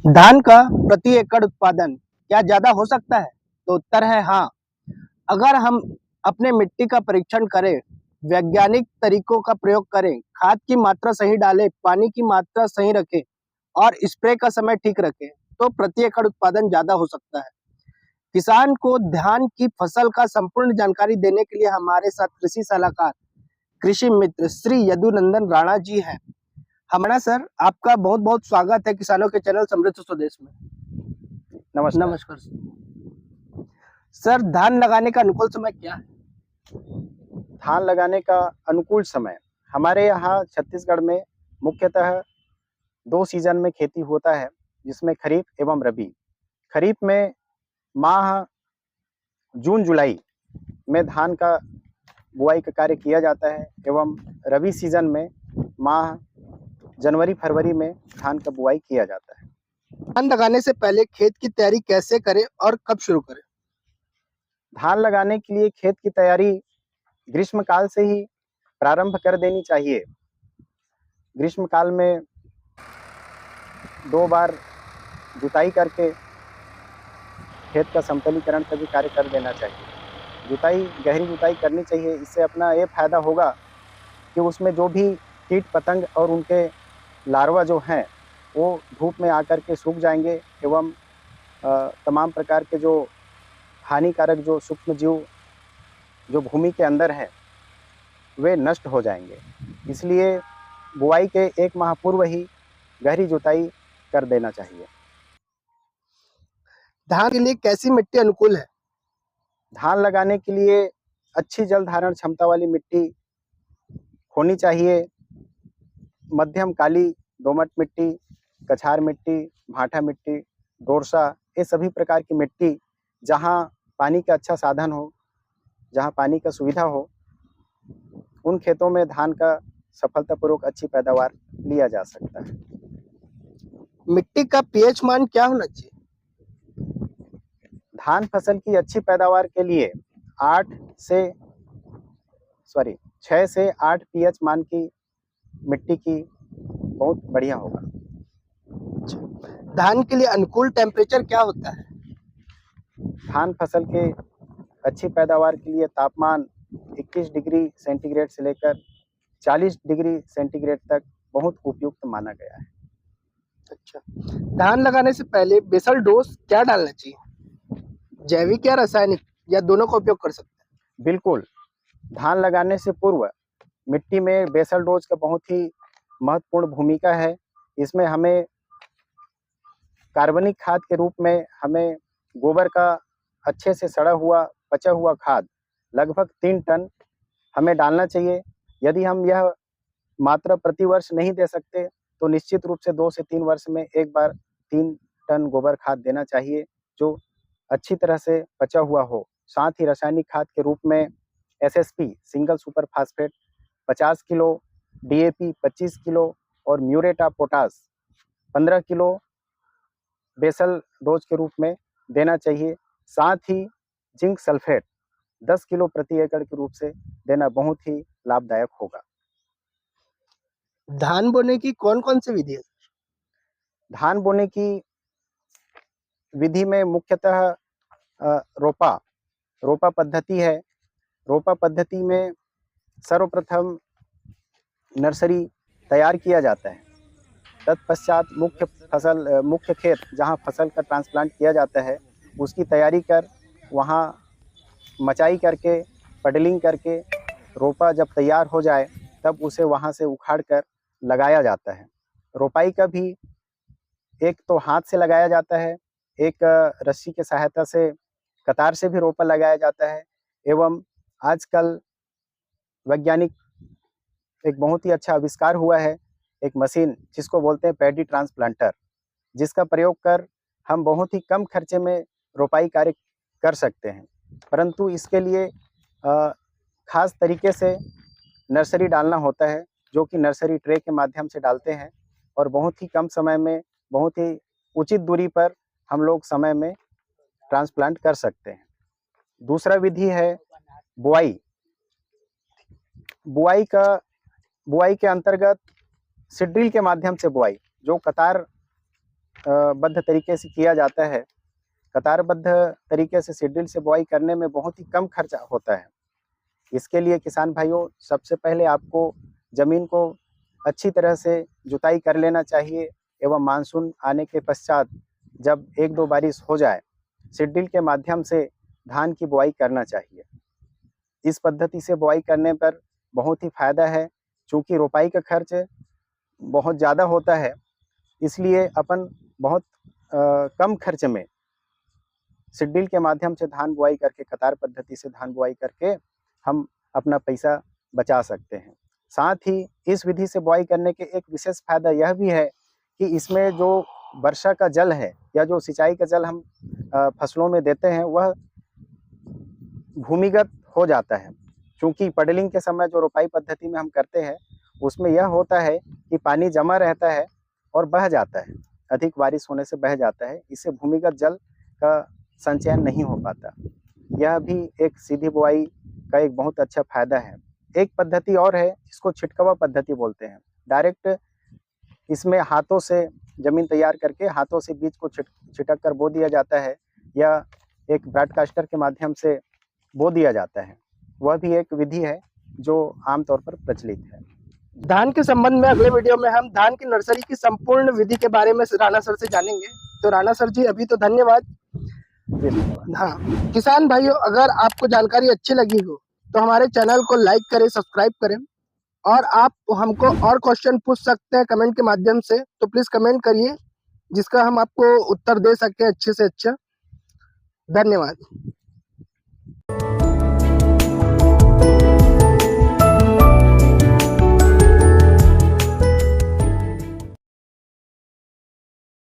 धान का प्रति एकड़ उत्पादन क्या ज्यादा हो सकता है? तो उत्तर है हाँ। अगर हम अपने मिट्टी का परीक्षण करें, वैज्ञानिक तरीकों का प्रयोग करें, खाद की मात्रा सही डालें, पानी की मात्रा सही रखें और स्प्रे का समय ठीक रखें, तो प्रति एकड़ उत्पादन ज्यादा हो सकता है। किसान को धान की फसल का संपूर्ण जानकारी देने के लिए हमारे साथ कृषि सलाहकार, कृषि मित्र श्री यदुनंदन राणा जी हैं। हमारा सर, आपका बहुत बहुत स्वागत है किसानों के चैनल समृद्ध स्वदेश में। नमस्कार। नमस्कार सर, धान लगाने का अनुकूल समय क्या है? धान लगाने का अनुकूल समय हमारे यहाँ छत्तीसगढ़ में मुख्यतः 2 सीजन में खेती होता है, जिसमें खरीफ एवं रबी। खरीफ में माह जून जुलाई में धान का बुआई का कार्य किया जाता है एवं रबी सीजन में माह जनवरी फरवरी में धान का बुआई किया जाता है। धान लगाने से पहले खेत की तैयारी कैसे करें और कब शुरू करें? धान लगाने के लिए खेत की तैयारी ग्रीष्म काल से ही प्रारंभ कर देनी चाहिए। ग्रीष्म काल में 2 बार जुताई करके खेत का समतलीकरण का भी कार्य कर देना चाहिए। गहरी जुताई करनी चाहिए। इससे अपना ये फायदा होगा कि उसमें जो भी कीट पतंग और उनके लार्वा जो हैं वो धूप में आकर के सूख जाएंगे एवं तमाम प्रकार के जो हानिकारक जो सूक्ष्म जीव जो भूमि के अंदर है वे नष्ट हो जाएंगे। इसलिए बुआई के 1 माह पूर्व ही गहरी जुताई कर देना चाहिए। धान के लिए कैसी मिट्टी अनुकूल है? धान लगाने के लिए अच्छी जल धारण क्षमता वाली मिट्टी होनी चाहिए। मध्यम काली दोमट मिट्टी, कछार मिट्टी, भाटा मिट्टी, दोरसा, ये सभी प्रकार की मिट्टी जहाँ पानी का अच्छा साधन हो, जहाँ पानी का सुविधा हो, उन खेतों में धान का सफलतापूर्वक अच्छी पैदावार लिया जा सकता है। मिट्टी का पीएच मान क्या होना चाहिए? धान फसल की अच्छी पैदावार के लिए 6 से 8 पीएच मान की मिट्टी की बहुत बढ़िया होगा। धान के लिए अनुकूल टेम्परेचर क्या होता है? धान फसल के अच्छी पैदावार के लिए तापमान 21 डिग्री सेंटीग्रेड से लेकर 40 डिग्री सेंटीग्रेड तक बहुत उपयुक्त माना गया है। अच्छा, धान लगाने से पहले बेसल डोज क्या डालना चाहिए? जैविक या रासायनिक या दोनों का उपयोग कर सकते हैं? बिल्कुल, धान लगाने से पूर्व मिट्टी में बेसल डोज का बहुत ही महत्वपूर्ण भूमिका है। इसमें हमें कार्बनिक खाद के रूप में हमें गोबर का अच्छे से सड़ा हुआ पचा हुआ खाद लगभग 3 टन हमें डालना चाहिए। यदि हम यह मात्रा प्रतिवर्ष नहीं दे सकते तो निश्चित रूप से 2 से 3 वर्ष में एक बार 3 टन गोबर खाद देना चाहिए, जो अच्छी तरह से पचा हुआ हो। साथ ही रासायनिक खाद के रूप में SSP single super phosphate 50 kilo, DAP 25 kilo और muriate of potash 15 kilo basal dose के रूप में देना चाहिए। साथ ही जिंक सल्फेट 10 किलो प्रति एकड़ के रूप से देना बहुत ही लाभदायक होगा। धान बोने की कौन कौन सी विधि है? धान बोने की विधि में मुख्यतः रोपा पद्धति है। रोपा पद्धति में सर्वप्रथम नर्सरी तैयार किया जाता है। तत्पश्चात मुख्य खेत जहाँ फसल का ट्रांसप्लांट किया जाता है उसकी तैयारी कर वहाँ मचाई करके पडलिंग करके रोपा जब तैयार हो जाए तब उसे वहाँ से उखाड़ कर लगाया जाता है। रोपाई का भी एक तो हाथ से लगाया जाता है, एक रस्सी के सहायता से कतार से भी रोपा लगाया जाता है एवं आजकल वैज्ञानिक एक बहुत ही अच्छा आविष्कार हुआ है, एक मशीन जिसको बोलते हैं पैडी ट्रांसप्लांटर, जिसका प्रयोग कर हम बहुत ही कम खर्चे में रोपाई कार्य कर सकते हैं। परंतु इसके लिए खास तरीके से नर्सरी डालना होता है, जो कि नर्सरी ट्रे के माध्यम से डालते हैं और बहुत ही कम समय में बहुत ही उचित दूरी पर हम लोग समय में ट्रांसप्लांट कर सकते हैं। दूसरा विधि है बुआई। बुआई के अंतर्गत सीड ड्रिल के माध्यम से बुआई, जो कतार बद्ध तरीके से किया जाता है। कतारबद्ध तरीके से सीड से बुआई करने में बहुत ही कम खर्चा होता है। इसके लिए किसान भाइयों, सबसे पहले आपको ज़मीन को अच्छी तरह से जुताई कर लेना चाहिए एवं मानसून आने के पश्चात जब 1-2 बारिश हो जाए, सीड के माध्यम से धान की बुआई करना चाहिए। इस पद्धति से बुआई करने पर बहुत ही फ़ायदा है, चूँकि रोपाई का खर्च बहुत ज़्यादा होता है, इसलिए अपन बहुत कम खर्च में सीड के माध्यम से धान बुआई करके, कतार पद्धति से धान बुआई करके हम अपना पैसा बचा सकते हैं। साथ ही इस विधि से बुआई करने के एक विशेष फायदा यह भी है कि इसमें जो वर्षा का जल है या जो सिंचाई का जल हम फसलों में देते हैं, वह भूमिगत हो जाता है। क्योंकि पडलिंग के समय जो रोपाई पद्धति में हम करते हैं, उसमें यह होता है कि पानी जमा रहता है और बह जाता है, अधिक बारिश होने से बह जाता है। इससे भूमिगत जल का संचयन नहीं हो पाता। यह भी एक सीधी बुआई का एक बहुत अच्छा फायदा है। एक पद्धति और है जिसको छिटकवा पद्धति बोलते हैं। डायरेक्ट इसमें हाथों से जमीन तैयार करके हाथों से बीज को छिटक कर बो दिया जाता है, या एक ब्रॉडकास्टर के माध्यम से बो दिया जाता है। वह भी एक विधि है जो आमतौर पर प्रचलित है। धान के संबंध में अगले वीडियो में हम धान की नर्सरी की संपूर्ण विधि के बारे में राणा सर से जानेंगे। तो राणा सर जी, अभी तो धन्यवाद। हाँ, किसान भाइयों, अगर आपको जानकारी अच्छी लगी हो तो हमारे चैनल को लाइक करें, सब्सक्राइब करें, और आप हमको और क्वेश्चन पूछ सकते हैं कमेंट के माध्यम से। तो प्लीज कमेंट करिए, जिसका हम आपको उत्तर दे सके अच्छे से अच्छा। धन्यवाद।